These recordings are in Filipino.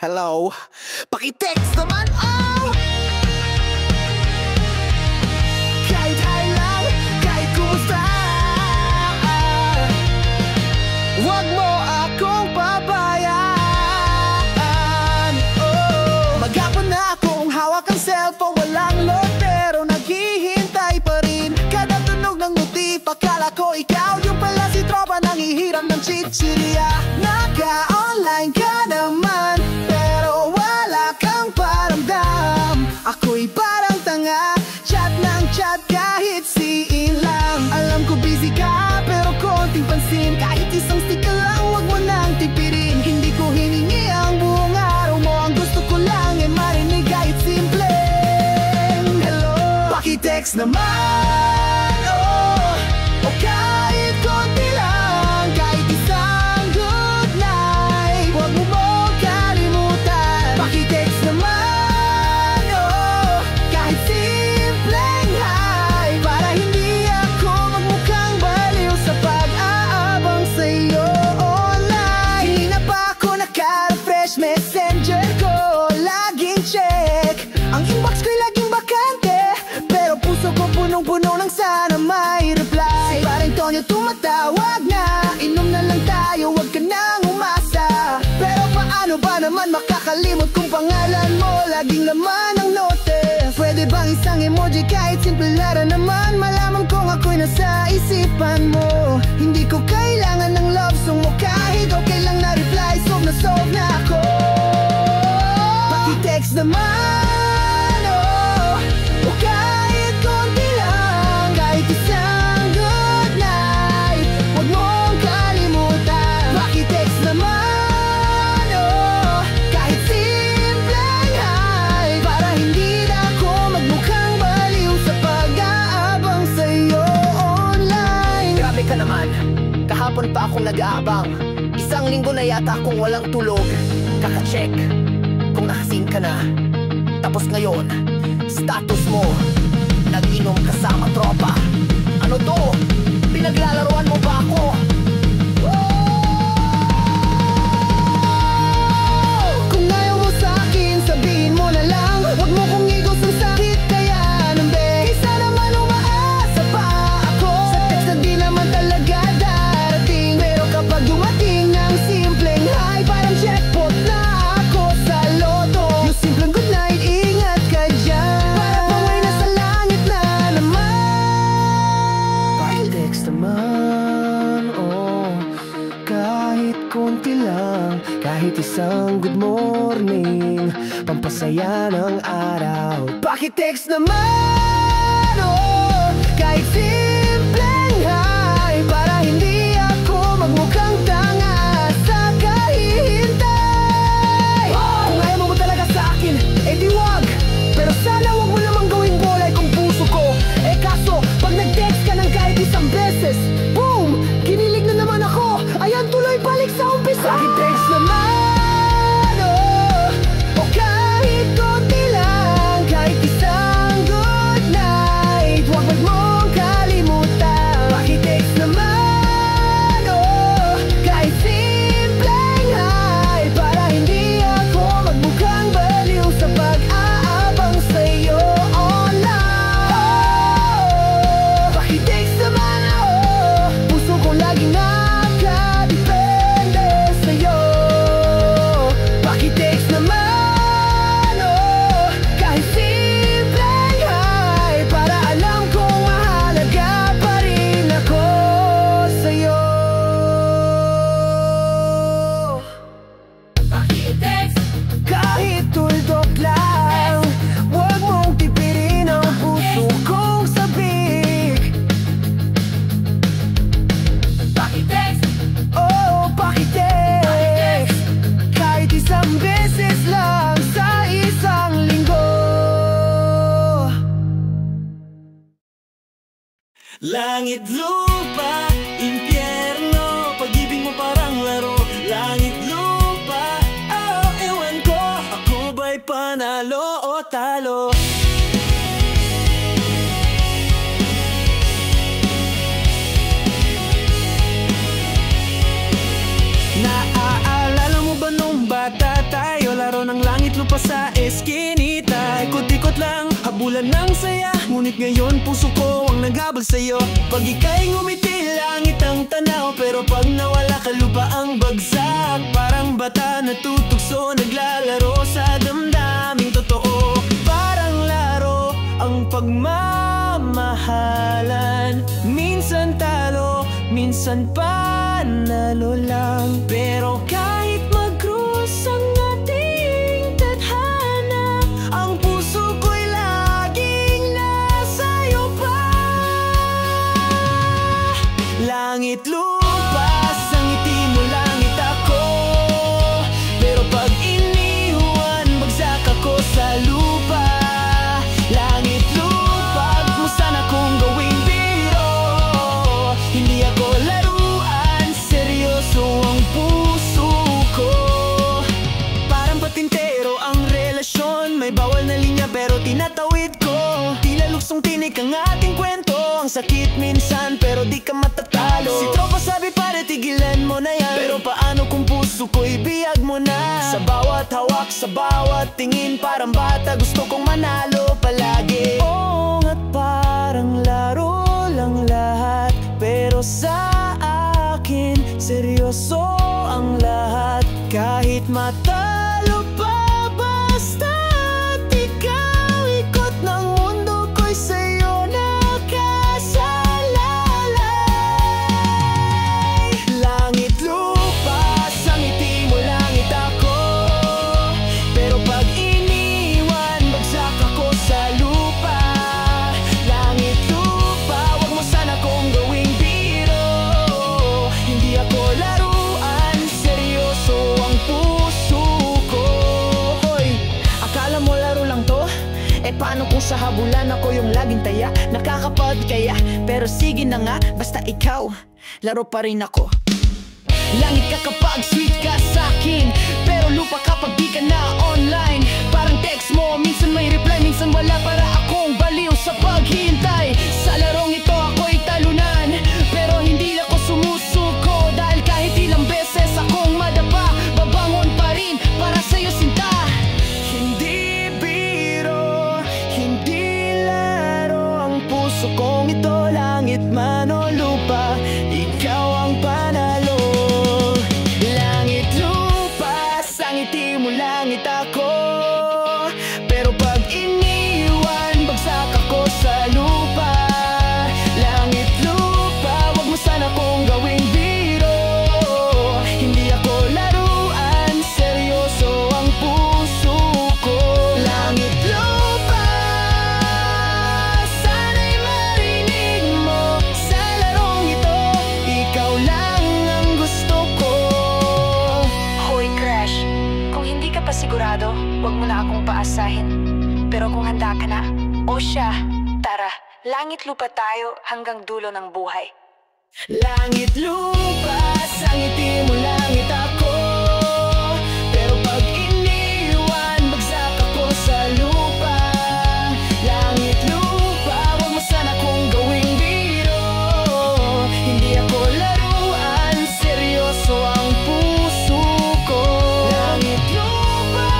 Hello? Pakitext naman, oh! Kahit hi lang, kahit kumusta, huwag mo akong pabayaan, oh. Maghapon na akong hawak ang cellphone, walang load pero naghihintay pa rin. Kada tunog ng notif, akala ko ikaw, yung pala si tropa nang hihiram ng chichirya. Naka-online ka naman, pero wala kang paramdam. Ako'y parang tanga, chat ng chat kahit siin lang. Alam ko busy ka, pero konting pansin, kahit isang sticker lang, wag mo nang tipirin. Hindi ko hiningi ang buong araw mo, ang gusto ko lang ay marinig kahit simpleng hello. Pakitext naman, oh, o kahit konti lang, kahit isang good night, wag mo mong kalimutan. Pakitext naman, oh, kahit simpleng hi, para hindi ako magmukhang baliw sa pag-aabang sa'yo online. Hindi na pa ako naka-refresh, messenger ko laging check. Ang inbox ko'y laging bakante, pero puso ko punong-puno ng sana may reply. Si Paring Tonyo tumatawag na, inom na lang tayo, wag ka nang umasa. Pero paano ba naman makakalimot kung pangalan mo laging laman ng notes? Pwede bang isang emoji kahit simple lara naman, malaman kong ako'y nasa isipan mo. Hindi ko kailangan ng love song mo, kahit okay lang na reply, solve na ako. Pakitext naman, oh, o kahit konti lang, kahit isang good night, wag mong kalimutan. Pakitext naman, oh, kahit simpleng hi, para hindi na ako magmukhang baliw sa pag-aabang sa'yo online. Grabe ka naman, kahapon pa akong nag-aabang, isang linggo na yata akong walang tulog, kaka-check kung nakasin ka na. Tapos ngayon, status mo, nag-inom kasama tropa. Ano to? Pinaglalaroan mo ba ako? Kung ayaw mo sa'kin, sabihin mo na lang, huwag mo kong igos ang sakit, kaya nang be, kaysa naman umaasa pa ako. Sa text na di naman talaga darating, pero kapag dumating ng simpleng hi, parang jackpot na ako sa loto. Yung simpleng good night, ingat ka dyan, para pang may nasa langit na naman. Pakitext naman, oh, kahit konti lang, kahit isang good morning, pampasaya ng araw. Pakitext naman, oh, kahit simpleng hi, para hindi ako magmukhang tanga sa kahihintay. Kung ayaw mo talaga sa akin, edi wag, pero sana wag mo namang gawing bolay kung puso ko. Eh kaso, pag nag-text ka ng kahit isang beses, boom, kinilig na naman ako. Ayan, tuloy balik sa umpisa. Pakitext naman, oh, o kahit konti lang, kahit isang good night, wag mong kalimutan. Pakitext naman, oh, kahit simpleng hi, para hindi ako magmukhang baliw sa pag-aabang sa'yo online. Pakitext naman, oh, puso ko laging nakadepende sa'yo. Pakitext naman, oh, kahit simpleng hi, para alam kong mahalaga pa rin ako sa'yo. Pakitext, kahit tuldok lang, huwag mong tipirin ang puso kong sabik. Pakitext, oh, pakitext, kahit isang beses lang sa isang linggo. Langit, lupa, impyerno, pag-ibig mo parang laro. Langit, lupa, oh, ewan ko, ako ba'y panalo o talo? Naaalala mo ba nung bata tayo, laro ng langit lupa sa eskinita. Ikot-ikot lang, habulan ng saya. Ngunit ngayon puso ko ang naghabol sa'yo. Pag ika'y ngumiti, langit ang tanaw. Pero pag nawala ka, lupa ang bagsak. Parang bata na tutugso, naglalaro sa damdaming totoo. Parang laro ang pagmamahalan. Minsan talo, minsan panalo lang. Pero kahit mag-cross ang ating tadhana, ang puso ko'y laging nasa'yo pa. Langit lupa, sangiti mo langit ako. Pero pag iniwan, bagsak ako sa lupa. Langit lupa, wag mo sana kong gawing biro. Hindi ako laruan, seryoso ang puso ko. Parang patintero ang relasyon, may bawal na linya pero tinatawid ko. Tila luksong tinik ang ating kwento. Ang sakit minsan pero di ka matatalo. Si tropa sabi pare tigilan mo na yan. Pero paano kung puso ko ibiyag mo na? Sa bawat hawak, sa bawat tingin, parang bata gusto kong manalo palagi. Oo nga't parang laro lang lahat, pero sa akin seryoso ang lahat. Kahit matalo pa, basta't ikaw, ikot ng mundo ko'y sa'yo nakasalalay. Langit lupa, sangiti mo langit ako. Pero pag iniwan, bagsak ako sa lupa. Langit lupa, wag mo sana kong gawing biro. Hindi ako laruan, seryoso ang puso ko. Hoy, akala mo laro lang to? Eh paano kung sa habulan ako yung laging taya? Nakakapagod kaya, pero sige na nga, basta ikaw, laro pa rin ako. Langit ka kapag sweet ka sa'kin, pero lupa kapag di ka na online. Parang text mo, minsan may reply, minsan wala. Para akong baliw sa paghihintay. Sa larong ito ako'y talunan, pero hindi ako sumusuko. Dahil kahit ilang beses akong madapa, babangon pa rin para sa'yo sinta. Hindi biro, hindi laro ang puso kong ito. Langit man o lupa, ikaw ang panalo. Langit lupa, sangiti mo langit ako. Pero pag iniwan, bagsak ako sa lupa. Langit lupa, wag mo sana kong gawing biro. Hindi ako laruan, seryoso ang puso ko. Langit lupa, sana'y marinig mo. Sa larong ito, ikaw lang ang gusto ko. Hoy Crush, kung hindi ka pa sigurado, wag mo na akong paasahin. Pero kung handa ka na, o siya, tara, langit lupa tayo hanggang dulo ng buhay. Langit lupa, sangiti mo langit ako. Pero pag iniwan, bagsak ako sa lupa. Langit lupa, wag mo sana kong gawing biro. Hindi ako laruan, seryoso ang puso ko. Langit lupa,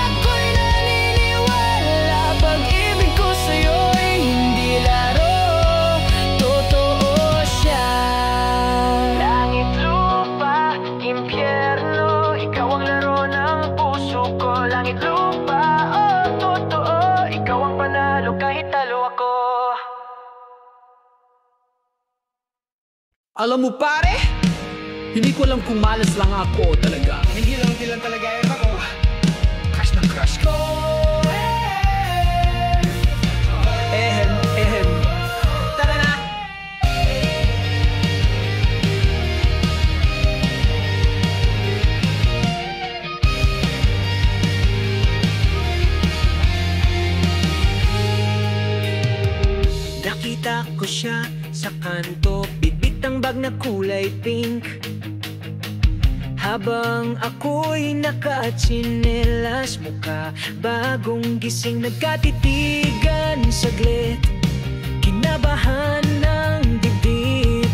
ako'y naniniwala. Pag-ibig ko sa'yo'y hindi laro, totoo siya. Langit lupa, impyerno, ikaw ang laro ng puso ko. Langit lupa, oh totoo, ikaw ang panalo kahit talo ako. Alam mo pare, hindi ko alam kung malas lang ako talaga. Hindi lang talaga ako. Crush na crush ko. Ehem, ehem. Tara na. Nakita ko siya sa kanto, bitbit ang bag na kulay pink. Habang ako'y nakatsinelas, mukha bagong gising, nagkatitigan saglit. Kinabahan ng dibdib,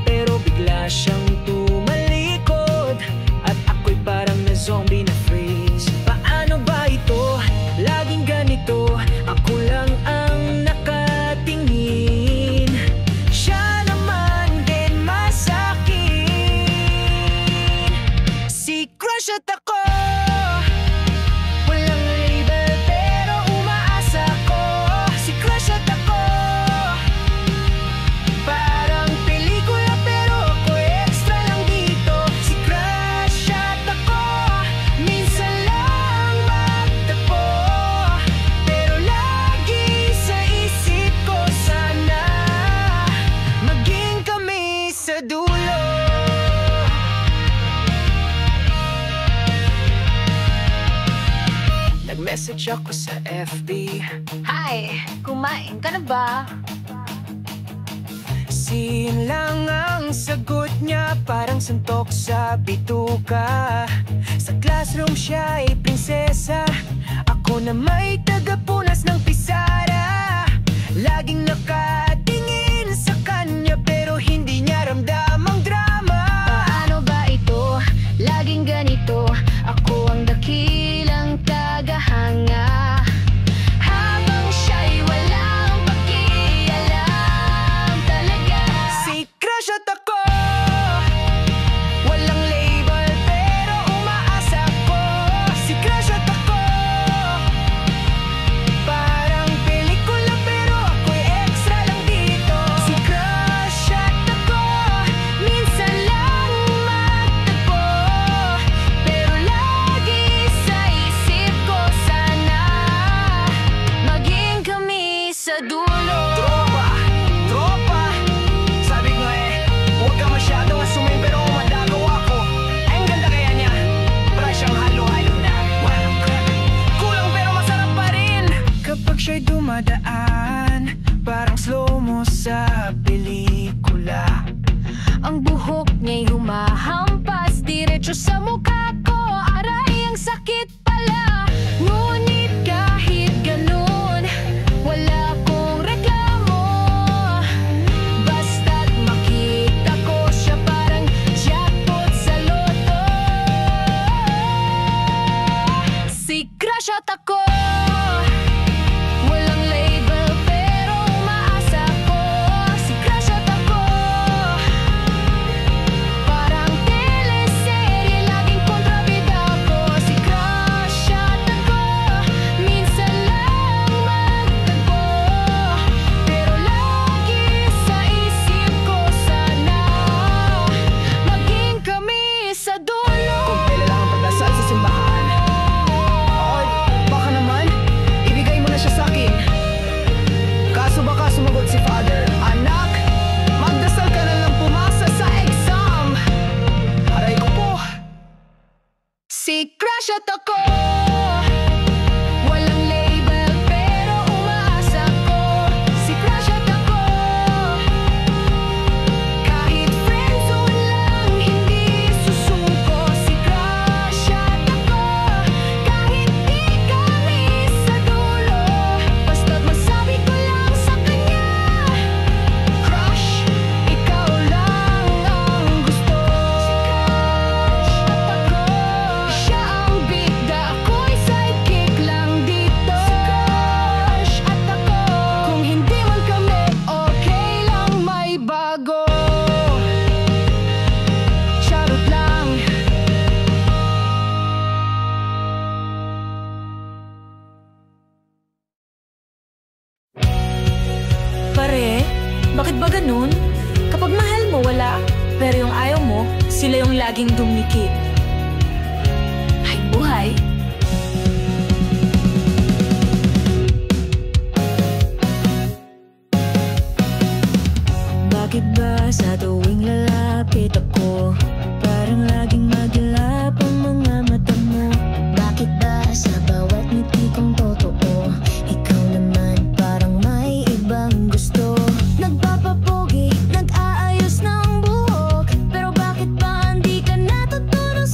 pero bigla siyang tumalikod. At ako'y parang na zombie na free. crush at ako. Walang label pero umaasa ko. Si crush at ako. Parang pelikula pero ako extra lang dito. Si crush at ako. Minsan lang magtagpo, pero lagi sa isip ko sana maging kami sa dulo. Nag-message ako sa FB. Hi! Kumain ka na ba? Sin lang ang sagot niya, parang suntok sa bituka. Sa classroom siya ay prinsesa, ako na may tagapunas ng pisara. Laging nakatingin sa kanya pero hindi niya ramdam ang drama. Paano ba ito? Laging ganito. Ako ang dakilang tagahanga, habang siya'y walang pakialam talaga. Si crush at ako. Walang label pero umaasa ko. Si crush at ako. Parang pelikula pero ako'y extra lang dito. Si crush at ako. Minsan lang magtagpo, pero lagi sa isip ko sana maging kami sa dulo. Tropa, sabi ko huwag ka masyadong asumin pero madagaw ako. Ay, ang ganda kaya niya. Para siyang halo-halo na walang crack. Kulang pero masarap pa rin. Kapag siya'y dumadaan, parang slow-mo sa pelikula. Ang buhok niya'y humahampas diretso sa mukha ko. Aray, ang sakit pala. Ngunit kahit ganun, wala akong reklamo. Basta't makita ko siya, parang jackpot sa loto. Si crush at ako. Walang label pero umaasa ko. Si crush at ako. Parang teleserye, laging kontrabida ko. Si crush at ako. Minsan lang magtagpo, pero lagi sa isip ko sana maging kami sa dulo. Kung kailan lang ang pagdasal sa simbahan, oy, baka naman ibigay mo na siya sa akin. Kaso baka sumagot si Father, anak, magdasal ka na lang pumasa sa exam. Aray ko po. Si crush at ako. Walang label pero umaasa ko. Si crush at ako. Kahit friendzone lang hindi susuko. Si crush at ako. Kahit di kami sa dulo, basta't masabi ko lang sa kanya, crush, ikaw lang ang gusto. Si crush at ako. Siya ang bida, ako'y sidekick lang dito. Si crush at ako. Kung hindi man kami, okay lang, may bago. Charot lang. Pare, bakit ba ganun? Kapag mahal mo, wala. Pero yung ayaw mo, sila yung laging dumikit. Ay, buhay. Bakit ba sa tuwing lalapit ako, parang laging magilap ang mga mata mo? Bakit ba sa bawat ngiti kong totoo, ikaw naman parang may ibang gusto? Nagpapapogi, nag-aayos ng buhok, pero bakit ba hindi ka natutulog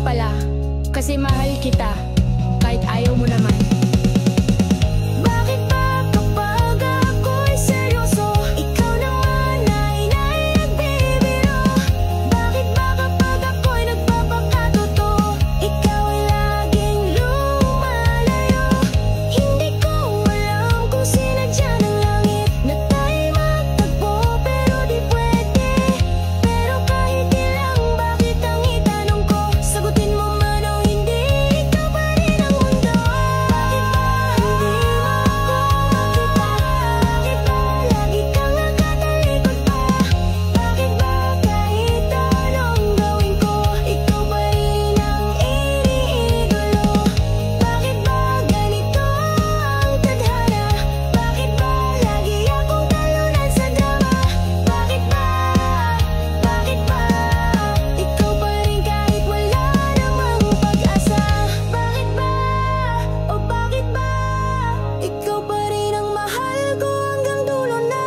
pala, kasi mahal kita, kahit ayaw mo naman. Bakit ba kapag ako'y seryoso, ikaw naman ay nagbibiro? Bakit ba kapag ako'y nagpapakatotoo, ikaw ay laging lumalayo? Hindi ko alam kung sinadya ng langit na tayo'y magtagpo, pero di pwede. Pero kahit ilang bakit ang itanong ko, sagutin mo man o hindi, ikaw pa rin ang mundo. Bakit ba hindi mo ako makita? Bakit ba lagi kang nakatalikod pa? Bakit ba kahit anong gawin ko, ikaw pa rin ang iniidolo? Bakit ba ganito ang tadhana? Bakit ba lagi akong talunan sa drama? Bakit ba ikaw pa rin kahit wala namang pag-asa? Bakit ba, o bakit ba ikaw pa rin ang mahal ko hanggang dulo na?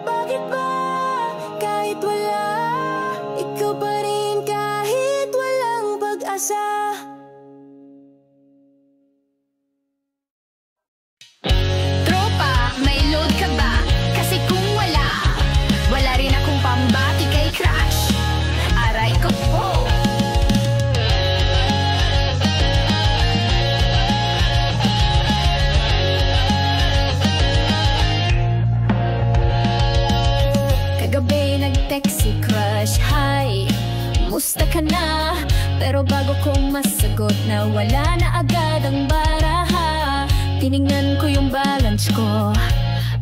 Bakit ba kahit wala, ikaw pa rin kahit walang pag-asa? Tropa, may load ka ba? Kasi kung wala, wala rin akong pambati kay Crush. Aray ko po. Kagabi nag-text si Crush, hi, musta ka na? Pero bago kong masagot na wala na agad ang baraha, tinignan ko yung balance ko,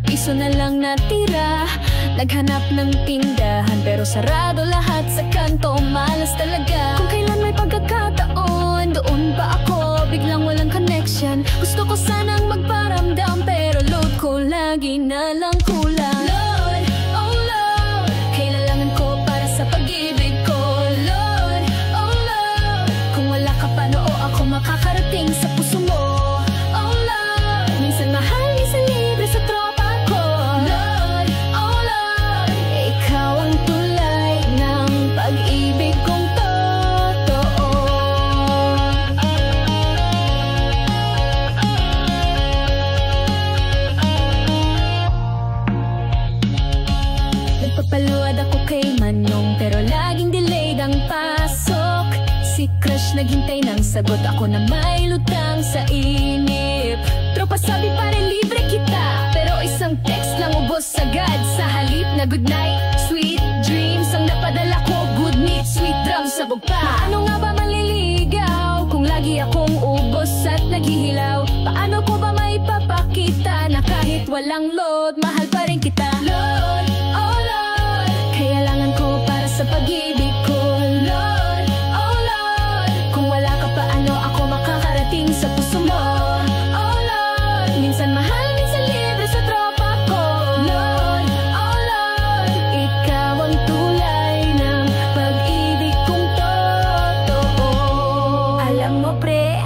piso na lang natira. Naghanap ng tindahan pero sarado lahat sa kanto, malas talaga. Kung kailan may pagkakataon, doon pa ako, biglang walang connection. Gusto ko sanang magparamdam pero load ko lagi na lang kulang. Lord, oh Lord, kailangan ko para sa pag-ibig ko. Lord, oh Lord, kung wala ka paano ako makakarating sa puso mo? Oh Lord, minsan mahal, minsan libre sa tropa ko. Lord, oh Lord, ikaw ang tulay ng pag-ibig kong totoo. Nagpapaluwad ako kay Manong pero laging delayed ang pasok. Si Crush naghintay ng sagot, ako na may lutang sa inip. Tropa sabi pare libre kita, pero isang text lang ubos agad. Sa halip na good night, sweet dreams ang napadala ko, good meat, sweet drums sabog pa. Paano nga ba maliligaw kung lagi akong ubos at naghihilaw? Paano ko ba maipapakita na kahit walang load, mahal pa rin kita? Lord, oh Lord, kailangan ko para sa pag-ibig ko. Lord, oh Lord, kung wala ka paano ako makakarating sa puso mo? Oh Lord, minsan mahal, minsan libre sa tropa ko. Lord, oh Lord, ikaw ang tulay ng pag-ibig kong totoo. Alam mo pre,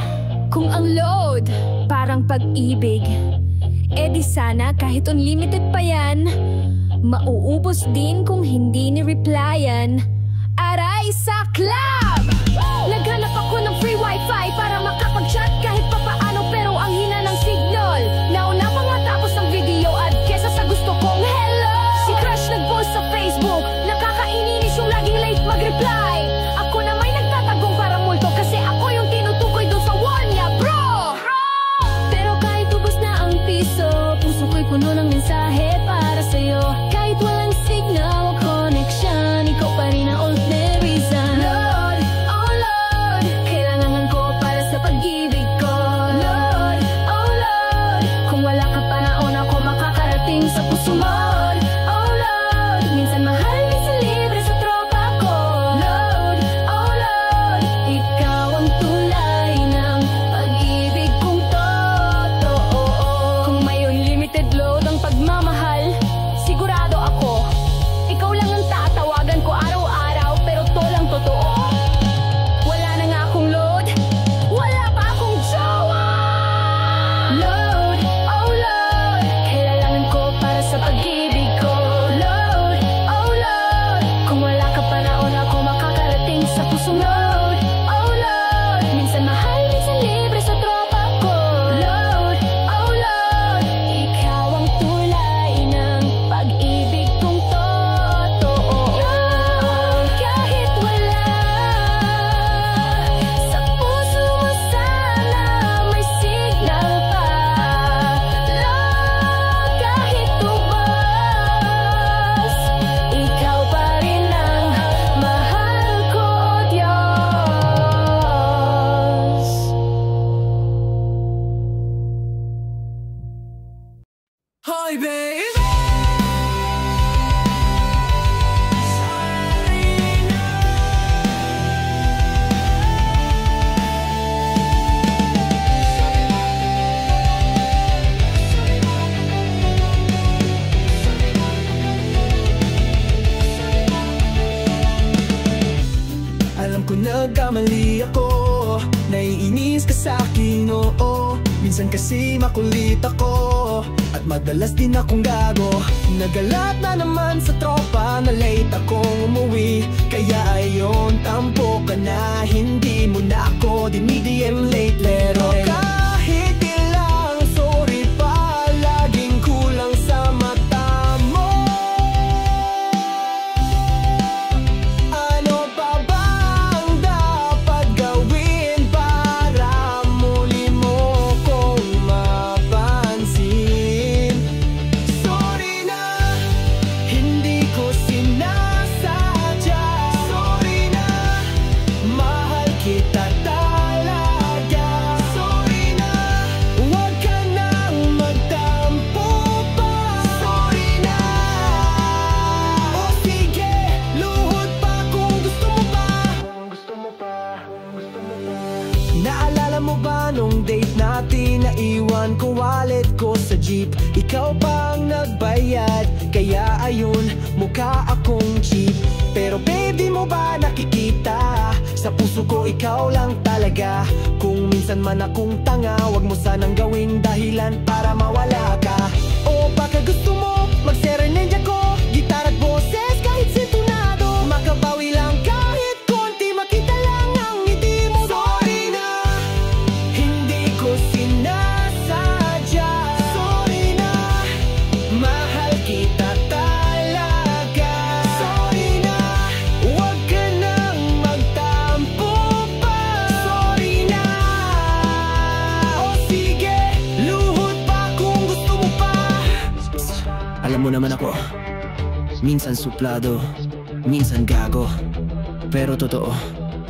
kung ang load parang pag-ibig, di sana kahit unlimited pa yan, mauubos din kung hindi ni-replyan. Aray sa club! Naghanap ako ng free wifi para makapag-chat kahit papaano, pero ang hina ng signal. Nauna pa nga tapos ang video ad kesa sa gusto kong hello. Si Crush nag-post sa Facebook, nakakaininis yung laging late mag-reply. Ako na may nagtatagong para multo kasi ako yung tinutukoy doon sa wall niya, bro! Pero kahit ubos na ang piso, puso ko'y puno ng mensahe para sa'yo. Kahit walang signal o connection, ikaw pa rin ang ultimate reason. Lord, nagkakamali ako. Naiinis ka sa'kin, oo. Minsan kasi makulit ako, at madalas din akong gago. Nagalat na naman sa tropa na late akong umuwi. Kaya ayon, tampo ka na, hindi mo na ako dinidiem late. Pero kahit ilang sorry pa, laging kulang sa mata mo. Ano pa ba ang dapat gawin para muli mo kong mapansin? Sorry na, hindi ko sinasadya. Sorry na, mahal kita talaga. Sorry na, huwag ka nang magtampo pa. Sorry na, o sige, luhod pa kung gusto mo pa. Naalala mo ba nung date natin? Naiwan ko wallet ko sa jeep. Ikaw pang nagbayad, kaya ayun, mukha akong cheap. Pero baby mo ba nakikita? Sa puso ko ikaw lang talaga. Kung minsan man akong tanga, wag mo sanang gawing dahilan para mawala ka. O baka gusto mo mag-serenade ako, gitar at boses kahit sintonado. Makabawi lang kahit konti, makita lang ang ngiti mo. Sorry na, hindi ko sinasadya. Sorry na, mahal kita talaga. Sorry na, huwag ka nang magtampo pa. Sorry na, o sige, luhod pa kung gusto mo pa. Alam mo naman ako, minsan suplado, minsan gago. Pero totoo,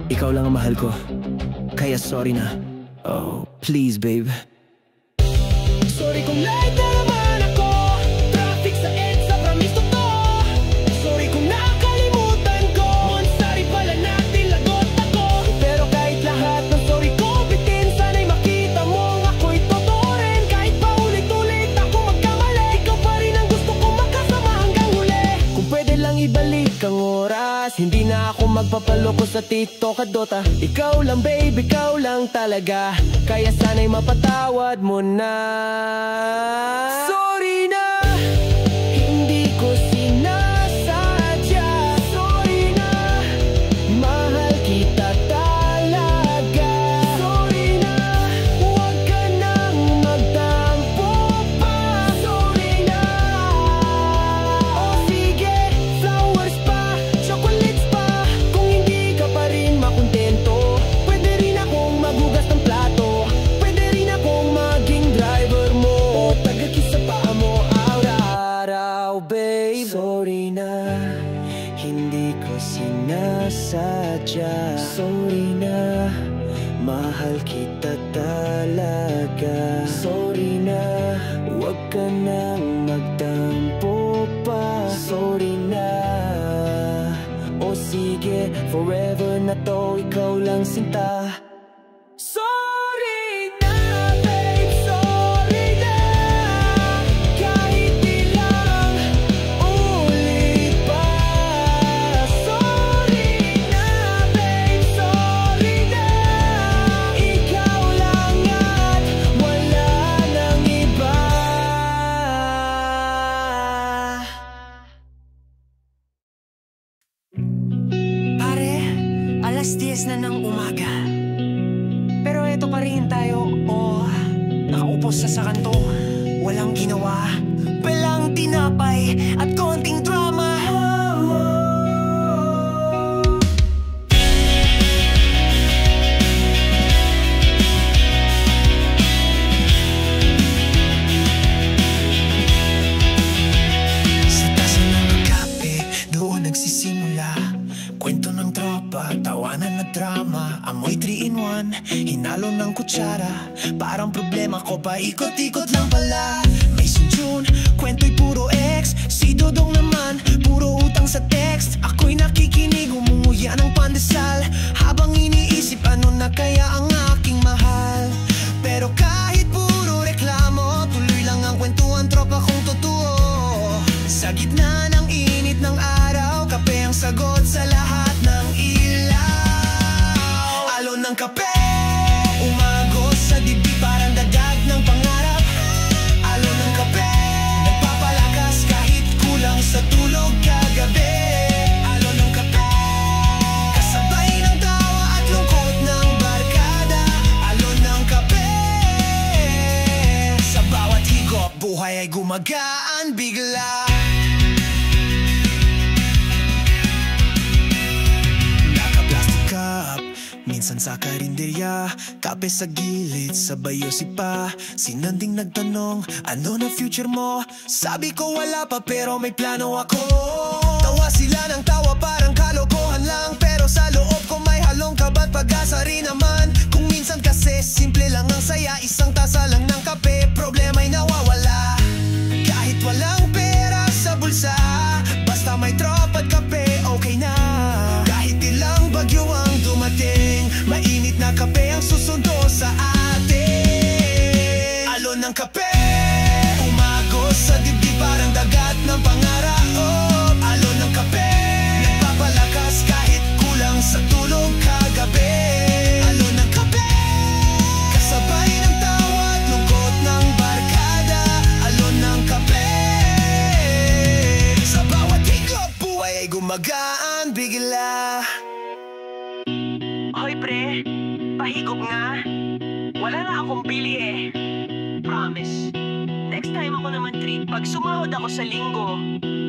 ikaw lang ang mahal ko. Kaya sorry na. Oh, please babe. Sorry kung late na naman ako. Traffic sa EDSA, promise to. Sorry kung nakalimutan ko. Monsari pala natin, lagot ako. Pero kahit lahat ng sorry ko bitin, sana'y makita mong ako'y totoo rin. Kahit paulit-ulit ako magkamali, ikaw pa rin ang gusto kong makasama hanggang huli. Kung pwede lang ibalik ang oras, hindi na ako magpapaloko sa TikTok at Dota. Ikaw lang babe, ikaw lang talaga. Kaya sana'y mapatawad mo na. Sorry na, hindi ko sinasadya. Sorry na, mahal kita talaga. Sorry na, huwag ka nang magtampo pa. Sorry na, o sige, flowers pa, chocolates pa. Kung hindi ka pa rin makontento, pwede rin akong maghugas ng plato. Pwede rin akong maging driver mo, o tagakis sa paa mo araw-araw, babe. Sorry na, hindi ko sinasadya. Sorry na, mahal kita talaga. Sorry na, huwag ka nang magtampo pa. Sorry na, o sige, forever na to, ikaw lang sinta. Sorry na, babe, sorry na. Kahit ilang ulit pa. Sorry na, babe, sorry na. Ikaw lang at wala nang iba. Pare, alas 10 na ng umaga. Pero eto pa rin tayo, nakaupos sa kanto. Walang ginawa, walang tinapay at konting drama. Sa tasa ng kape, doon nagsisimula. Kwento ng tropa, tawanan na drama. Amoy 3-in-1, hinalo ng kutsara. Parang problema ko pa, ikot-ikot lang pala. May June, kwento'y puro ex. Si Dodong naman, puro utang sa text. Ako'y nakikinig, umunguya ng pandesal. Habang iniisip ano na kaya ang aking mahal. Pero kahit puro reklamo, tuloy lang ang kwentuhan, tropa kong totoo. Sa gitna ng init ng araw, kape ang sagot sa lahat ng ilaw. kape, umagos sa dibdib parang dagdag ng pangarap. Alon ng kape, nagpapalakas kahit kulang sa tulog kagabi. Alon ng kape, kasabay ng tawa at lungkot ng barkada. Alon ng kape, sa bawat higop buhay ay gumagaan bigla. Minsan sa karinderya, kape sa gilid, sabay sipa. Sinanding nagtanong, ano na future mo? Sabi ko wala pa pero may plano ako. Tawa sila ng tawa parang kalokohan lang, pero sa loob ko may halong kabat, pag-asa rin naman. Kung minsan kasi simple lang ang saya, isang tasa lang ng kape, problema'y nawawala. Kahit walang pera sa bulsa, basta may tropa at kape, okay na. Kahit ilang bagyo ang dumating, mainit na kape ang susundo sa atin. Alon ng kape, umagos sa dibdib parang dagat ng pangarap. Alon ng kape, nagpapalakas kahit kulang sa tulog kagabi. Alon ng kape, kasabay ng tawa at lungkot ng barkada. Alon ng kape, sa bawat higop buhay ay gumagaan bigla. Hoy pre, pahigop nga. Wala na akong bili eh. Promise. Next time ako naman treat pag sumahod ako sa linggo.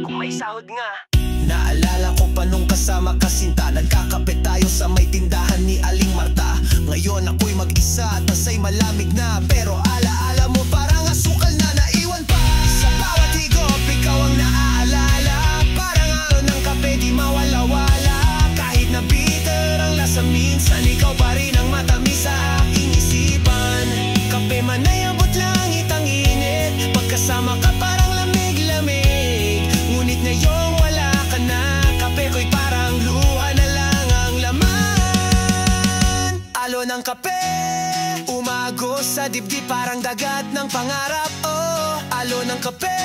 Kung may sahod nga. Naalala ko pa nung kasama kasinta, nagkakape tayo sa may tindahan ni Aling Marta. Ngayon ako'y mag-isa at tasa'y malamig na, pero alaala mo parang asukal na naiwan pa. Sa bawat higop ikaw ang naaalala, parang alon ng kape di mawala-wala. Kahit na bitter ang lasa, minsan ikaw pa rin ang matamis sa aking isipan. Kape man ay abot langit ang init, pagkasama ka parang lamig-lamig. Ngunit ngayong wala ka na, kape ko'y parang luha na lang ang laman. Alon ng kape, umagos sa dibdib parang dagat ng pangarap. Alon ng kape,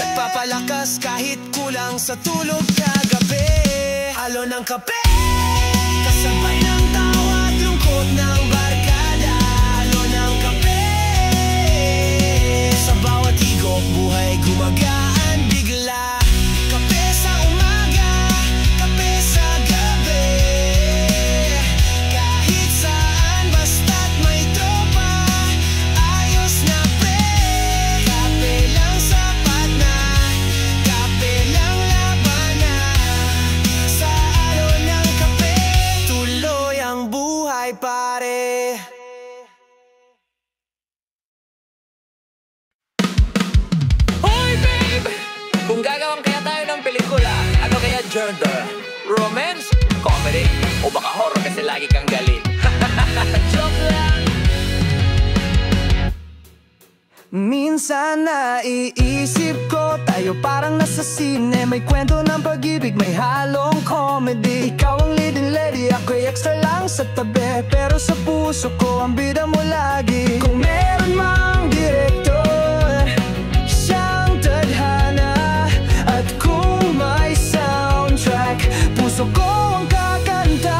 nagpapalakas kahit kulang sa tulog kagabi. Alon ng kape, kasabay ng tawa at lungkot ng barkada. Alon ng kape, sa bawat higop buhay gumagaan bigla. Kape sa umaga, kape sa gabi, kahit saan basta't may tropa, ayos na pre. Kape lang sapat na, kape lang laban na. Sa alon ng kape, tuloy ang buhay pare. Hoy babe! Kung gagawin kaya tayo ng pelikula, ano kaya genre? Romance? Comedy? O baka horror kasi lagi kang galit? Joke lang! Minsan naiisip ko, tayo parang nasa sine, may kwento ng pag-ibig, may halong comedy. Ikaw ang leading lady, ako'y extra lang sa tabi, pero sa puso ko ang bida mo lagi. Kung meron mang direktor, siyang tadhana, at kung may soundtrack, puso ko ang kakanta.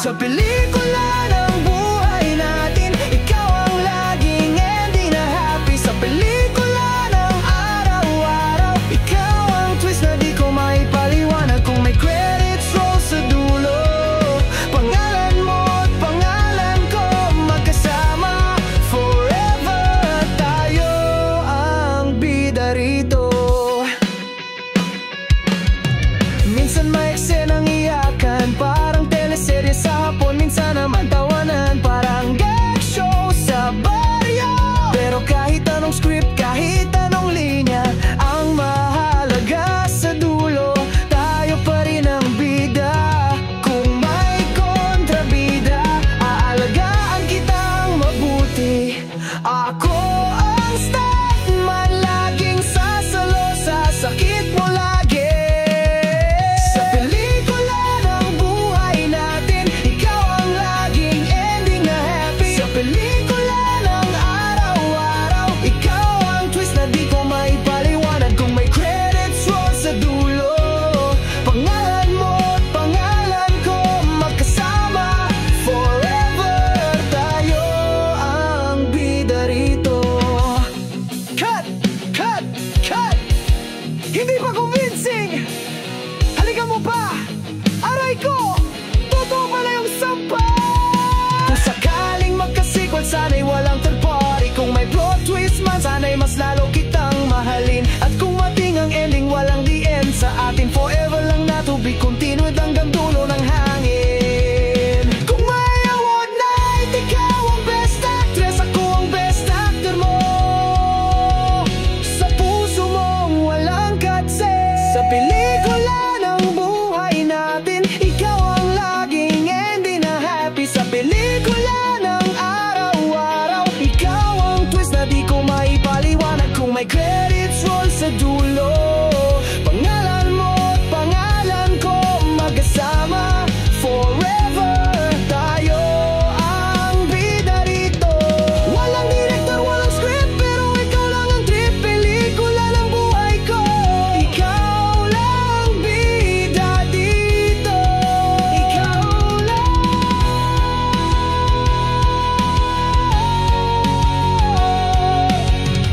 Sa pelikula ng buhay natin, ikaw ang laging ending na happy. Sa pelikula ng araw-araw, ikaw ang twist na di ko maipaliwanag. Kung may credits roll sa dulo, pangalan mo at pangalan ko magkasama forever. Tayo ang bida rito. Minsan may eksenang iyakan, parang teleserye sa hapon. Minsan naman tawanan, parang gag show sa baryo. Pero kahit anong script, kahit anong linya, ang mahalaga sa dulo, tayo pa rin ang bida. Kung may kontrabida, aalagaan kitang mabuti. Ako ang stuntman, laging sasalo sa sakit mo lagi. Sa pelikula ng buhay natin, ikaw ang laging be continued hanggang dulo ng hangin. Kung may award night, ikaw ang best actress, ako ang best actor mo. Sa puso mong walang katse, sa pelikula ng buhay natin, ikaw ang laging ending na happy. Sa pelikula ng araw-araw, ikaw ang twist na di ko maipaliwanag. Kung may credits roll sa dulo, pangalan mo at pangalan ko magkasama forever. Tayo ang bida rito. Walang director, walang script, pero ikaw lang ang trip. Pelikula ng buhay ko, ikaw lang bida dito. Ikaw lang.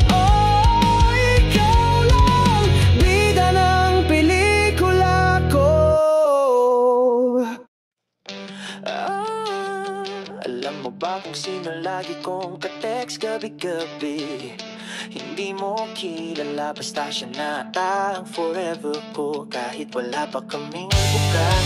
Oh, ikaw lang bida ng pelikula ko. Alam mo ba kung sino lagi kong ka-text gabi-gabi? Hindi mo kilala, basta siya na ang forever ko, kahit wala pa kaming bukas.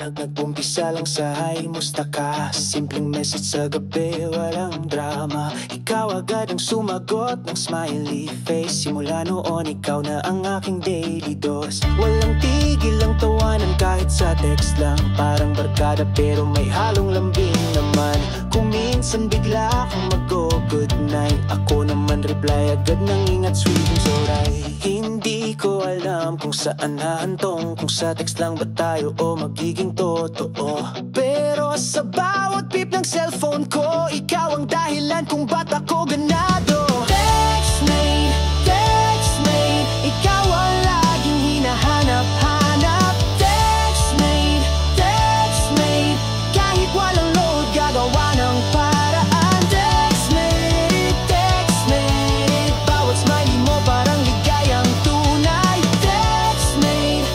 Nag-umpisa lang sa hi, musta ka? Simpleng message sa gabi, walang drama. Ikaw agad ang sumagot ng smiley face. Simula noon, ikaw na ang aking daily dose. Walang tigil ang tawanan kahit sa text lang. Parang barkada pero may halong lambing naman. Kung minsan bigla akong mag-good night, ako naman reply agad ng ingat, sweet and so right. Hindi ko alam kung saan nahantong, kung sa text lang ba tayo o magiging totoo. Pero sa bawat beep ng cellphone ko, ikaw ang dahilan kung ba't ako ganado. Text mate, ikaw ang laging hinahanap-hanap. Text mate, kahit walang load, gagawa ng paraan. Text mate, bawat smiley mo parang ligayang tunay. Text mate,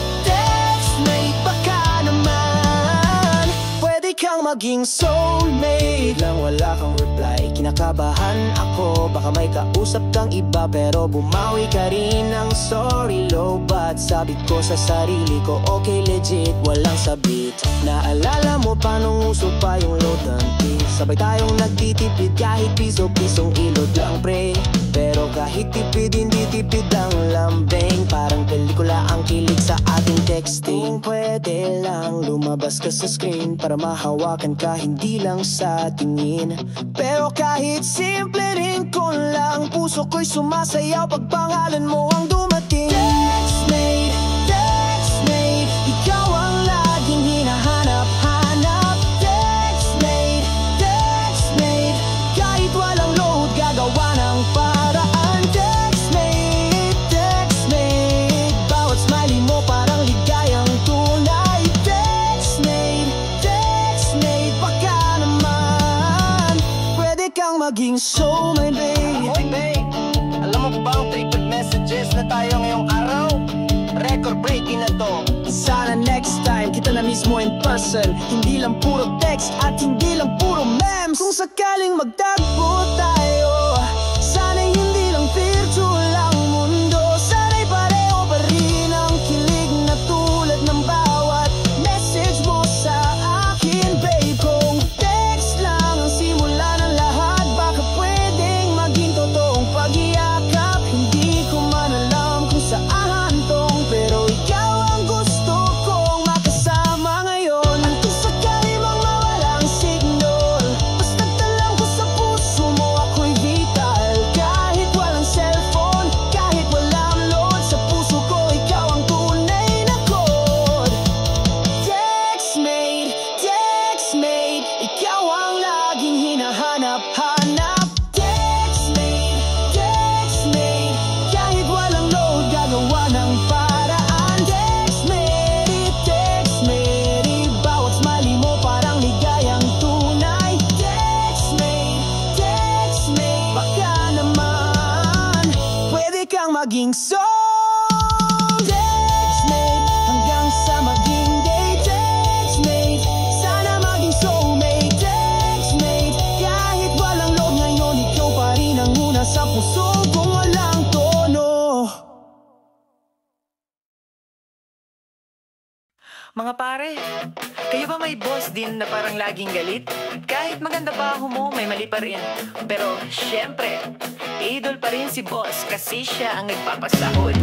baka naman pwede kang maging soulmate. Lang wala kang reply, kinakabahan ako, baka may kausap kang iba, pero bumawi ka rin ng sorry lobat. Sabi ko sa sarili ko, okay legit, walang sabit. Naalala mo pa nung uso pa yung load until sabay tayong nagtitipid, kahit piso-pisong ilod lang pre. Pero kahit tipid, hindi tipid ang lambing. Parang pelikula ang kilig sa ating texting. Pwede lang lumabas ka sa screen para mahawakan ka, hindi lang sa tingin. Pero kahit simple rin ko lang, puso ko'y sumasayaw pag pangalan mo ang dumating. Text mate, ikaw ang laging hinahanap-hanap. Text mate, kahit walang load, gagawa ng paraan. Text mate, bawat smiley mo parang ligayang tunay. Text mate, baka naman pwede kang maging soulmate, babe. Hoy babe, alam mo ba ang tripod messages na tayo ngayong araw? Record breaking na to. Sana next time kita na mismo in person, hindi lang puro text at hindi lang puro memes. Kung sakaling magtagpo tayo, sana'y hindi lang virtual ang mundo. Sana'y pareho pa rin ang kilig na tulad ng bawat message mo sa akin, babe. Kung text lang ang simula ng lahat, baka pwedeng maging totoong pag-iakap. Hindi ko man alam kung saan tong, pero ikaw ang gusto kong makasama ngayon. At kung sakali mang mawalang signal, basta talang ko sa puso mo, ako'y vital. Kahit walang cellphone, kahit walang load, sa puso ko ikaw ang tunay na code. Text mate, ikaw ang laging hinahanap-hanap. Text mate, kahit walang load, gagawa ng paraan. Text mate, bawat smiley mo parang ligayang tunay. Text mate, baka naman pwede kang maging soul. Text mate, hanggang sa Mga pare, kayo ba may boss din na parang laging galit? Kahit maganda pa mo, may mali pa rin. Pero syempre, idol pa rin si boss kasi siya ang nagpapasahod.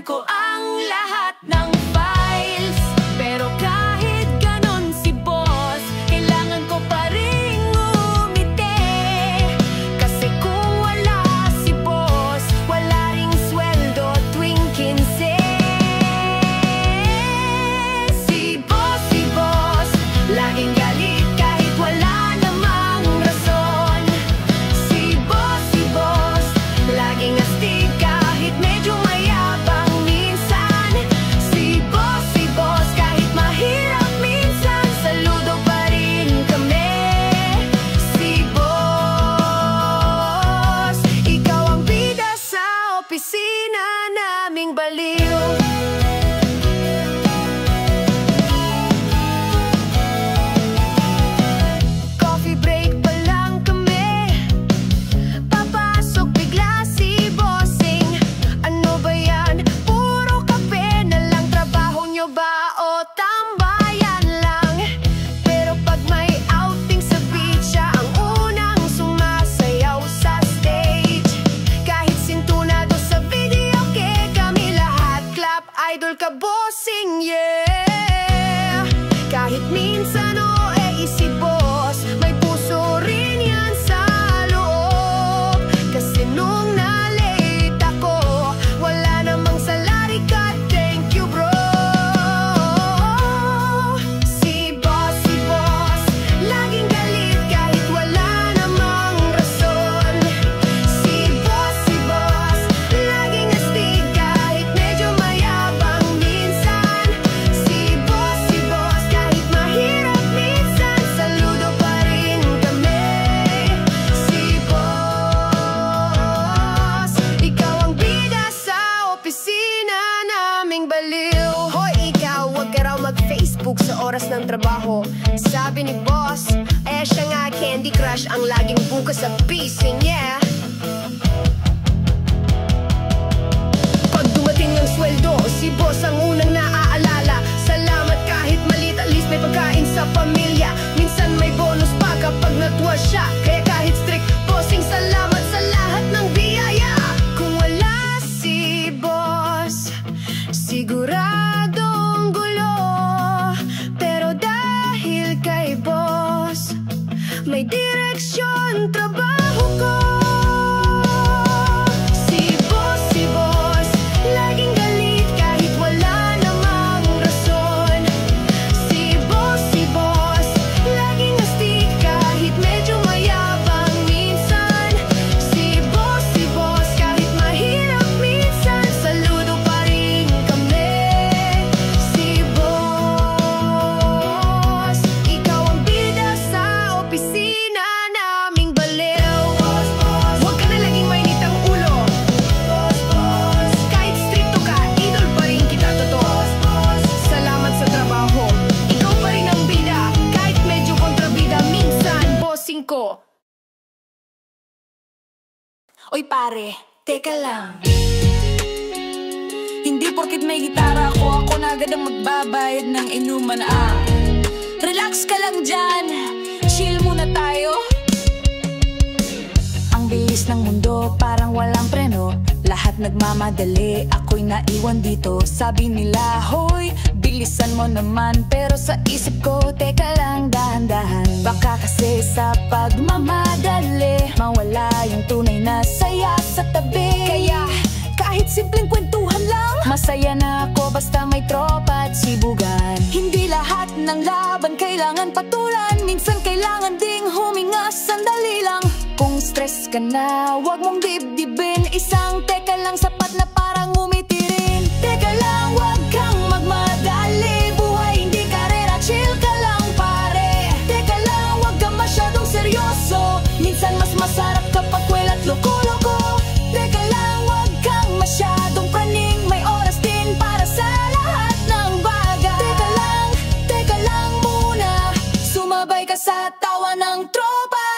Ko ang lahat ng files. Pero kahit ganon si boss, kailangan ko pa rin umiti. Kasi kung wala si boss, wala ring sweldo tuwing 15. Si boss, laging galit kahit wala namang rason. Si boss, laging astig kahit medyo mayabang. Idol ka bossing, yeah. Kahit minsan si boss, may puso rin yan sa loob. Kasi nung na-late ako, wala namang salary cut, thank you bro. Si boss, laging galit kahit wala namang rason. Si boss, laging astig kahit medyo mayabang. Facebook sa oras ng trabaho. Sabi ni boss, siya nga Candy Crush ang laging bukas sa pising, yeah. Pag dumating ng sweldo, si boss ang unang naaalala. Salamat kahit maliit, at least may pagkain sa pamilya. Minsan may bonus pa kapag natuwa siya. Kaya kahit strict bossing, salamat sa lahat ng biyaya. Kung wala si boss, siguradong gulo. Kay boss, may direksyon trabaho ko. Si boss, laging galit kahit wala namang rason. Si boss, laging astig kahit medyo mayabang minsan. Si boss, kahit mahirap minsan, saludo pa rin kami. Si boss, opisina naming baliw. Huwag ka na laging mainit ang ulo. Kahit stricto ka, idol pa rin kita totoo. Salamat sa trabaho, ikaw pa rin ang bida. Kahit medyo kontrabida minsan, bossing ko. Oy pare, teka lang. Hindi porkit may gitara ako na agad ang magbabayad ng inuman. Relax ka lang dyan, chill muna tayo. Ang bilis ng mundo, parang walang preno. Lahat nagmamadali, ako'y naiwan dito. Sabi nila, hoy, bilisan mo naman. Pero sa isip ko, teka lang, dahan-dahan. Baka kasi sa pagmamadali, mawala yung tunay na saya sa tabi. Kaya kahit simpleng kwentuhan lang, masaya na ako basta may tropa at sibugan. Hindi lahat ng laban kailangan patulan, minsan kailangan ding huminga sandali. ka na, wag mong dibdibin. Isang teka lang sapat na parang umitirin. Teka lang, wag kang magmadali. Buhay hindi karera, chill ka lang pare. Teka lang, wag kang masyadong seryoso. Minsan mas masarap kapag kwela't loko-loko. Teka lang, wag kang masyadong praning. May oras din para sa lahat ng bagay. Teka lang muna. Sumabay ka sa tawa ng tropa.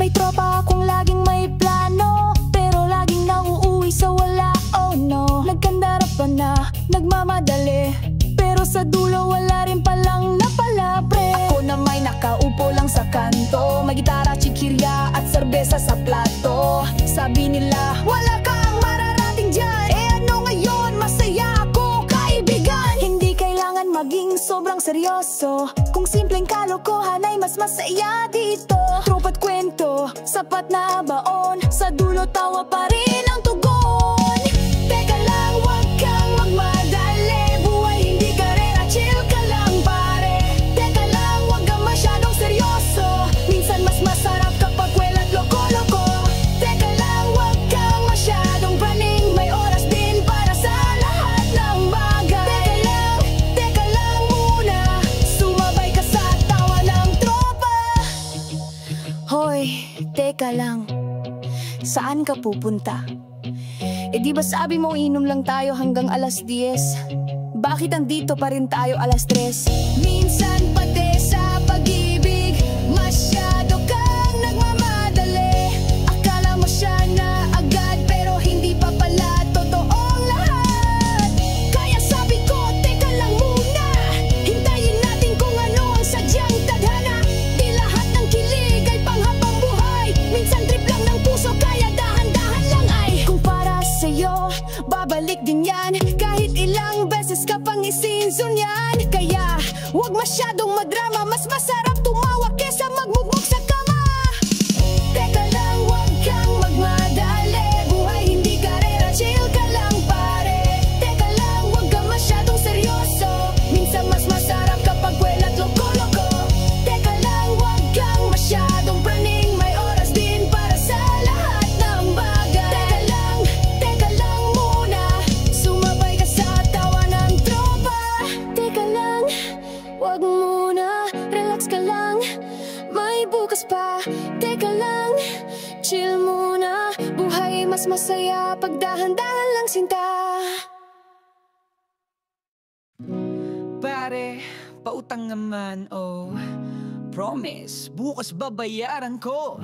May tropa akong laging may plano, pero laging nauuwi sa wala, oh no. Nagkandarapan na, nagmamadali, pero sa dulo wala rin palang napalabre. Ako na may nakaupo lang sa kanto, may gitara, chikirya at serbesa sa plato. Sabi nila, wala kang mararating dyan. Eh ano ngayon, masaya ako kaibigan. Hindi kailangan maging sobrang seryoso, kung simpleng kalokohan ay mas masaya dito. Tropa't kwento, sapat na baon, sa dulo tawa pa rin ang tugon. Teka lang, wag kang magmadali. Buhay hindi karera, chill ka lang pare. Teka lang, wag kang masyadong seryoso. Minsan mas masarap kapag kwela't loko-loko. Teka lang, wag kang masyadong praning. May oras din para sa lahat ng bagay. Teka lang muna. Sumabay ka sa tawa ng tropa. Hoy, teka lang. Saan ka pupunta? Eh di ba sabi mo inom lang tayo hanggang alas 10? Bakit andito pa rin tayo alas 3? Minsan pati sa pag-ibig, masyado kang nagmamadali. Akala mo siya na agad, pero hindi pa pala totoong lahat. Kaya sabi ko, teka lang muna. Hintayin natin kung ano ang sadyang tadhana. Di lahat ng kilig ay panghabang buhay. Minsan trip lang ng puso, kaya dahan-dahan lang ay. Kung para sa'yo, babalik din yan. Kahit ilang beses ka pang isinsun yan. Kaya huwag masyadong madrama, mas masarap tumawa kesa magmugmog sa kama. Teka lang, huwag kang magmadali. Buhay hindi karera, chill ka lang pare. Teka lang, huwag kang masyadong seryoso. Minsan mas masarap kapag kwela't loko-loko. Teka lang, huwag kang masyadong praning. May oras din para sa lahat ng bagay. Teka lang muna. Sumabay ka sa tawa ng tropa. Teka lang, wag muna. Relax ka lang, may bukas pa. Teka lang, chill muna. Buhay mas masaya pag dahan-dahan lang sinta. Pare, pautang naman, oh. Promise, bukas babayaran ko.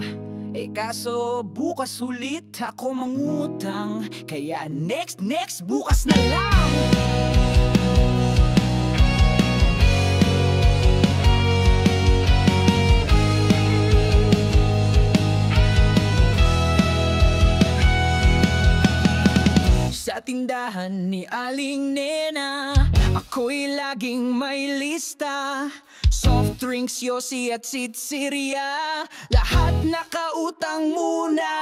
Eh kaso, bukas ulit ako mangutang. Kaya next, bukas na lang. Sa tindahan ni Aling Nena, ako'y laging may lista. Soft drinks, yosi at sitsirya, lahat nakautang muna.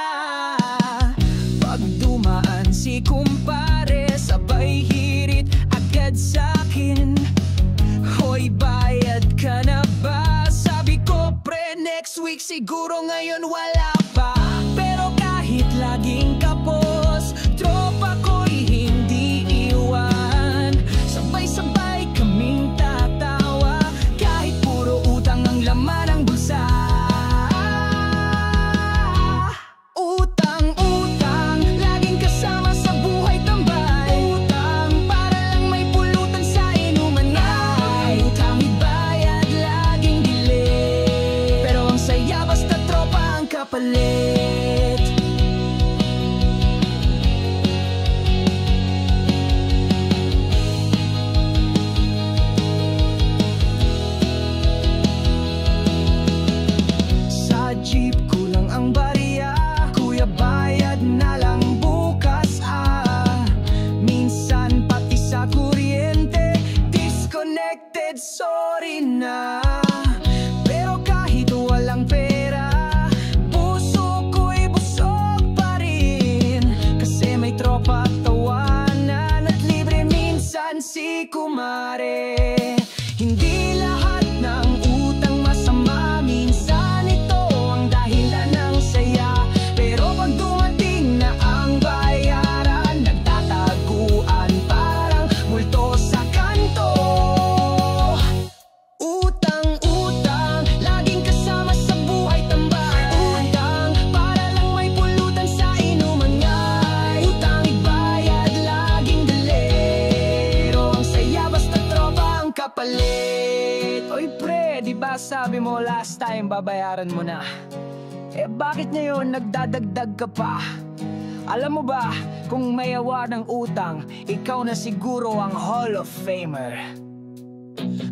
Pag dumaan si kumpare, sabay hirit agad sa'kin. Hoy, bayad ka na ba? Sabi ko, pre, next week siguro, ngayon wala pa. Pero kahit laging kapos, tropa ko'y hindi iwan. Sabay-sabay kaming tatawa, kahit puro utang ang laman ng bulsa. Utang, laging kasama sa buhay tambay. Utang, para lang may pulutan sa inuman ay. Utang ibayad, laging delay. Pero ang saya basta tropa ang kapalit. si kumare. Hindi lahat ng utang masama, minsan ito ang dahilan ng saya. Pero pag dumating na ang bayaran, nagtataguan parang multo sa kanto. Utang, laging kasama sa buhay tambay. Utang, para lang may pulutan sa inuman ngay. Utang ibayad, laging delero. Ang saya basta tropa ang kapalit. Oy pre, di ba sabi mo last time babayaran mo na? Eh bakit ngayon nagdadagdag ka pa? Alam mo ba, kung may awa ng utang, ikaw na siguro ang Hall of Famer.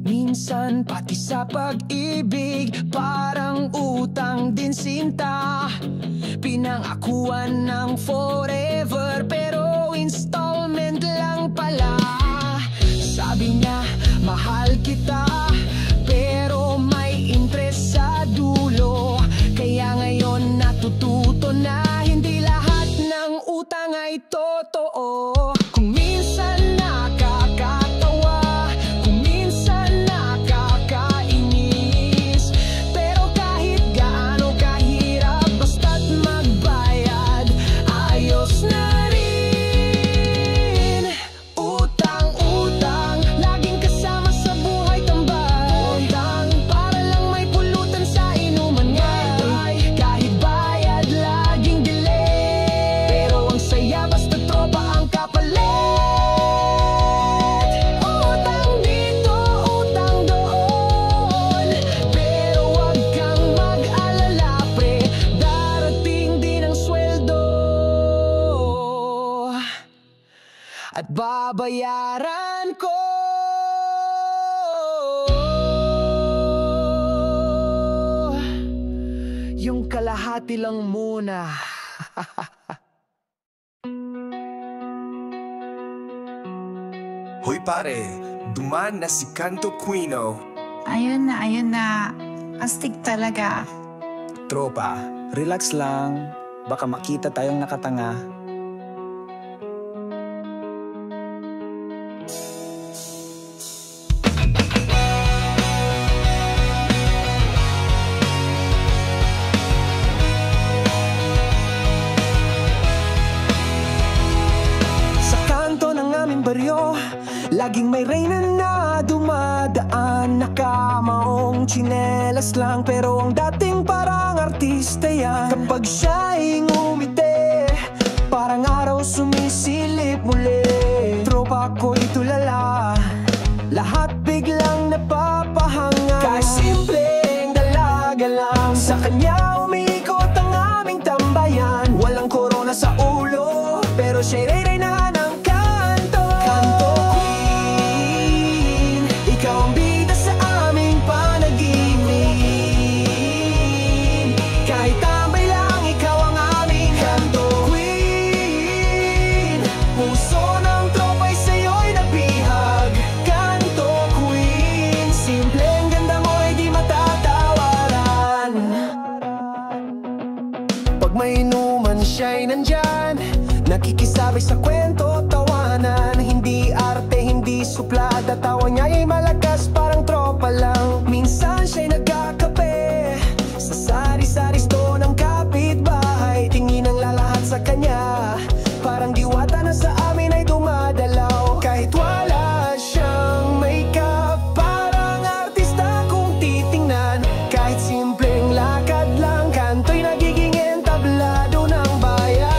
Minsan pati sa pag-ibig, parang utang din sinta. Pinangakuan ng forever, pero installment lang pala. Sabi niya, mahal kita, pero may interest sa dulo. Kaya ngayon natututo na hindi lahat ng utang ay totoo. Kung minsan nakakatawa, kung minsan nakakainis, pero kahit gaano kahirap, basta't magbayad, ayos na rin. Utang, laging kasama sa buhay tambay. Utang, para lang may pulutan sa inuman ngay. Kahit bayad, laging delay. Pero ang saya basta tropa ang kapalit. Utang dito, utang doon, pero wag kang mag-alala pre, darating din ang sweldo. At babayaran ko. Yung kalahati lang muna. Hoy pare, dumaan na si Kanto Quino. Ayun na. Astig talaga. Tropa, relax lang. Baka makita tayong nakatanga. Sa kanto ng aming baryo, laging may reyna na dumadaan. Nakamaong tsinelas lang, pero ang dating parang artista yan. Kapag siya'y ngumiti, parang araw sumisilip muli. Tropa ko'y tulala, lahat biglang napapahanga. Kahit simpleng dalaga lang, sa kanya umiikot ang aming tambayan. Walang korona sa ulo, pero siya'y reyna ng kanto. Kanto Queen, ikaw ang bida sa aming panaginip. Kahit tambay lang, ikaw ang aming kanto Queen. Puso ng tropa'y sa'yo'y nabihag. Kanto Queen, simpleng ganda mo'y di matatawaran. Pag may inuman siya'y nandyan, nakikisabay sa kwento, tawanan. Hindi arte, hindi suplada, tawa niya'y malakas, parang tropa lang. Minsan siya'y nagkakape sa sari-sari store ng kapitbahay. Tingin ang lalahat sa kanya, parang diwata na sa amin ay dumadalaw. Kahit wala siyang makeup, parang artista kung titingnan. Kahit simpleng lakad lang, kanto'y nagiging entablado ng bayan.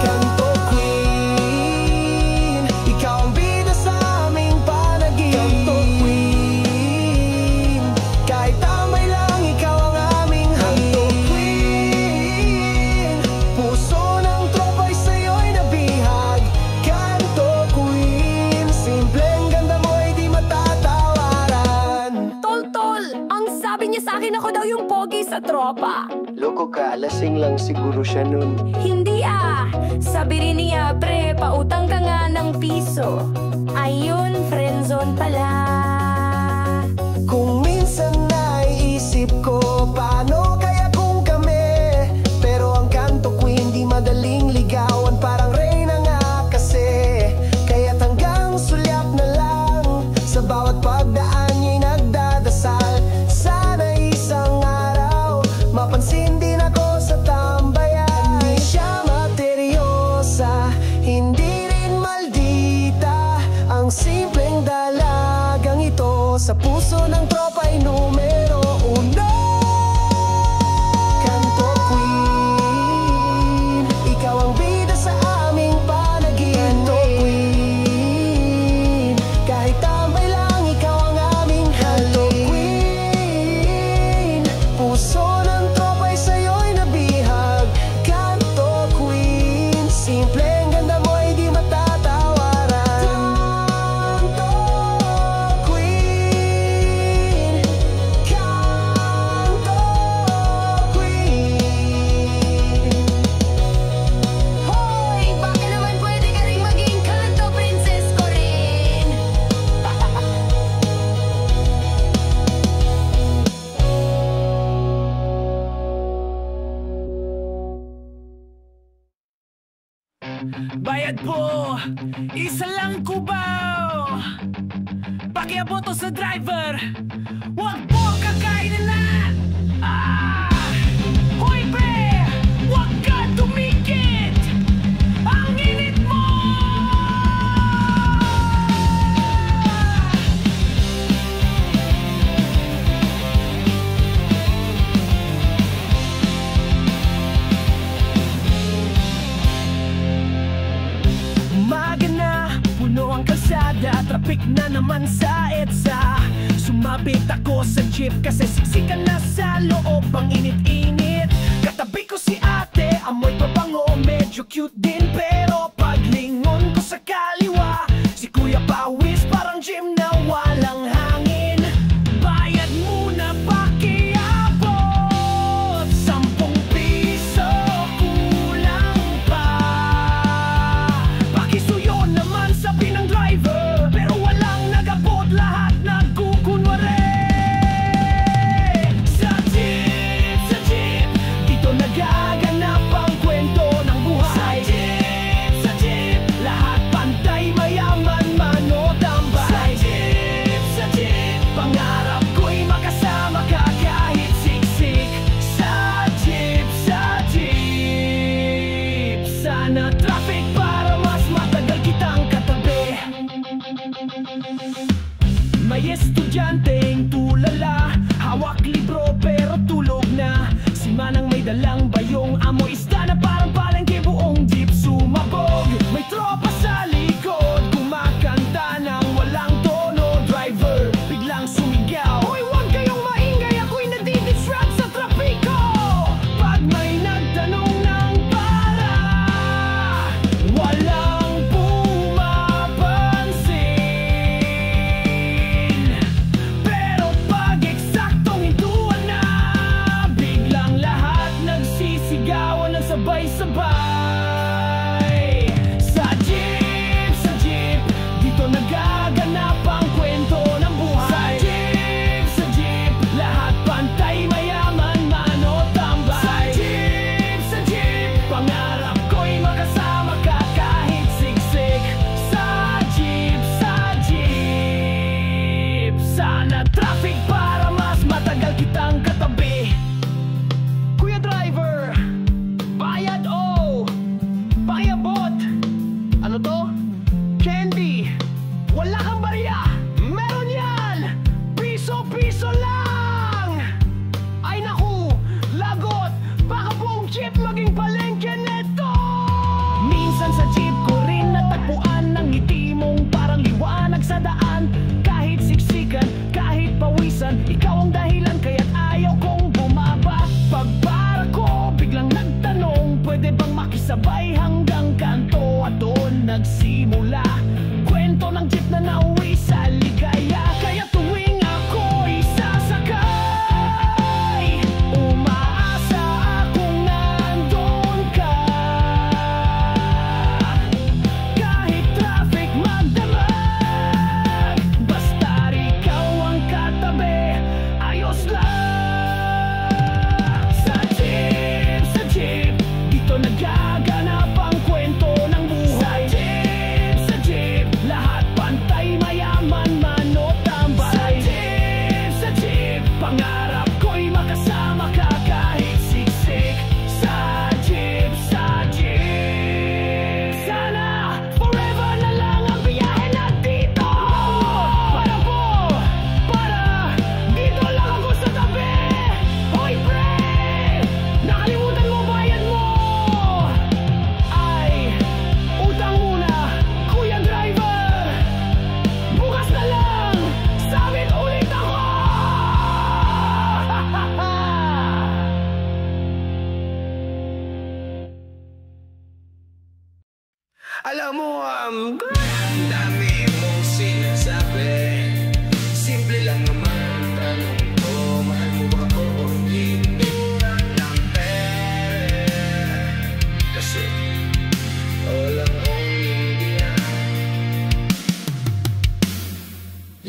Kanto Queen, ikaw ang bida sa aming panaginip. Kanto Queen, kahit tambay lang, ikaw ang aming kanto Queen. Puso ng tropa'y sa'yo'y nabihag. Kanto Queen, simpleng ganda mo'y di matatawaran. Tol, ang sabi niya sa akin ako daw yung pogi sa tropa. Loko ka, lasing lang siguro siya nun. Hindi sabi rin niya pre, pautang ka nga ng piso. Ayun, friendzone pala. Kung minsan naiisip ko, paano kaya kung kami? Pero ang Kanto Queen di madaling ligawan, parang reyna nga kasi. Kaya tanggal Ang simpleng dalagang ito sa puso ng tropa'y numero 1. Kanto Queen, ikaw ang bida sa aming panaginip. Kanto Queen, kahit tambay lang ikaw ang aming halik. Kanto Queen, puso ng tropa'y sa'yo'y nabihag. Kanto Queen, simpleng ganda mo'y di matatawaran. Kanto Queen, Kanto Queen. Hoy, baka naman pwede ka rin maging kanto princess ko rin. Bayad po, isa lang kubaw. Pakiabot to sa driver, wag po kakainin na. Hoy pre, wag ka tumikit. Ang init mo. Umaga na, puno ang kalsada, traffic na naman sa EDSA. Sumabit ako sa jeep kasi siksikan na sa loob, ang init-init. Katabi ko si ate, amoy pabango, medyo cute din. Pero paglingon ko sa kaliwa, si kuya pawis parang gym na walang hangin. Bayad muna pakiabot, 10 piso kulang pa. Pakisuyo naman sabi ng driver, pero walang nagabot, lahat nagkukunwari. Sa jeep, dito nagaganap ang kwento ng buhay. Sa jeep, lahat pantay, mayaman man o tambay. Sa jeep, pangarap ko'y makasama ka kahit siksik. Sa jeep, sana traffic para mas matagal kitang katabi. May estudyanteng tulala, hawak libro pero tulog na. Si Manang may dalang bayong, amoy isda na parang palengke, buong jeep sumabog. May tropa sa likod, kumakanta ng walang tono. Driver, biglang sumigaw, hoy huwag kayong maingay, ako'y nadidistract sa trapiko. Pag may nagtanong ng para, walang pumapansin. Ang dami mong sinasabi, simple lang naman ang tanong ko. Mahal mo ba ako o hindi? Walang pera, kasi walang umiiyak.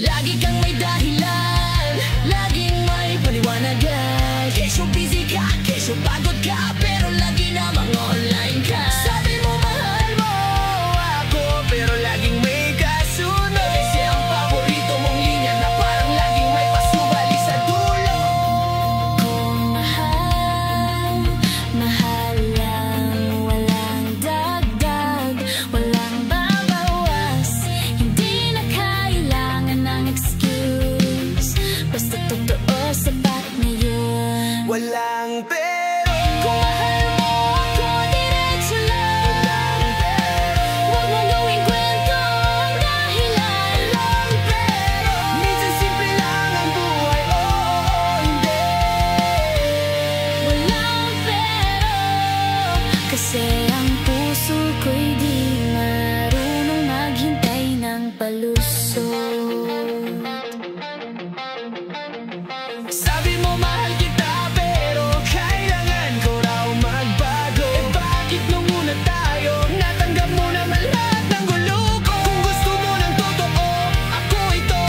Lagi kang may dahilan, laging may paliwanagan. Kesyo busy ka, kesyo pagod ka, pero lagi namang online ka. Sabi mo mahal mo ako, pero laging may kasunod. Kasi ang paborito mong linya na parang laging may pasubali sa dulo. Kung mahal, mahal lang, walang dagdag, walang babawas. Hindi na kailangan ng excuse, basta totoo sapat na yun. Walang pero. Kung mahal mo ako, diretso lang. Walang pero. Huwag mo gawing kwento ang dahilan. Walang pero. Minsan simple lang ang buhay, oo, hindi. Walang pero, kasi ang puso ko'y di marunong maghintay ng palusot. Sabi mo mahal kita, pero kailangan ko raw magbago. Eh bakit nung una tayo, natanggap mo naman lahat ng gulo ko? Kung gusto mo ng totoo, ako ito,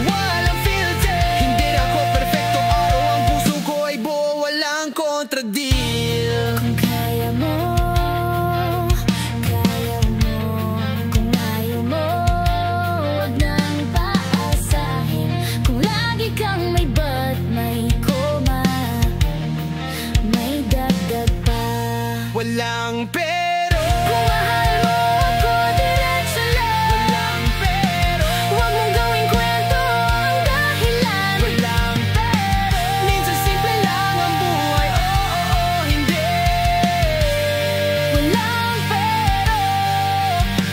walang filter. Hindi ako perfecto, araw ang puso ko ay buo, walang kontradeal. Kung kaya mo, kung ayaw mo, huwag nang paasahin. Kung lagi kang may but, may koma, may dagdag pa. Walang pero. Kung mahal mo ako, diretso lang. Walang pero. Huwag mong gawing kwento ang dahilan. Walang pero. Minsan simple lang ang buhay, oo, hindi. Walang pero,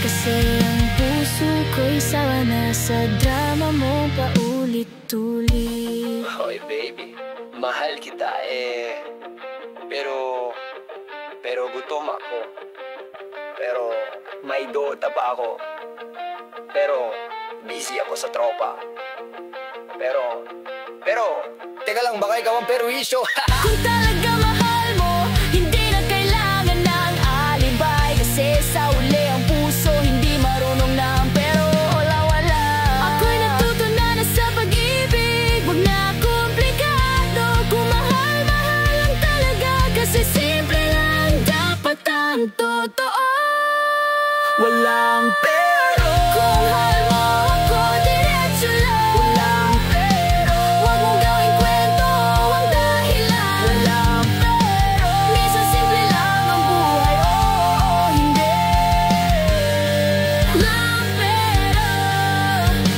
kasi ang puso ko'y sawa na sa drama mo paulit-ulit. Hoy baby, mahal kita pero gutom ako. Pero may dota pa ako. Pero busy ako sa tropa. Pero teka lang, baka ikaw ang perwisyo. Kung talaga mahal mo, hindi na kailangan ng alibay. Kasi sa uli ang puso hindi marunong ng pero wala. Ako'y natuto na sa pag-ibig, wag na komplikado. Kung mahal lang talaga, kasi simple lang dapat ang totoo. Walang pero. Kung mahal mo ako, diretso lang. Walang pero. Huwag mong gawing kwento ang dahilan. Walang pero. Minsan simple lang ang buhay, oo, hindi. Walang pero,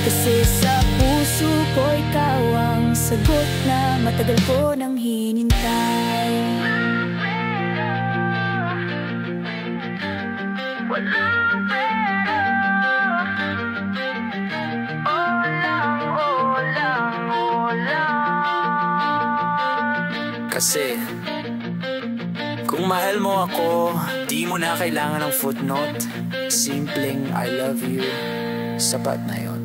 kasi sa puso ko ikaw ang sagot na matagal ko nang hinintay. Walang pero, Kasi kung mahal mo ako, di mo na kailangan ng footnote. Simpleng I love you, sapat na yon.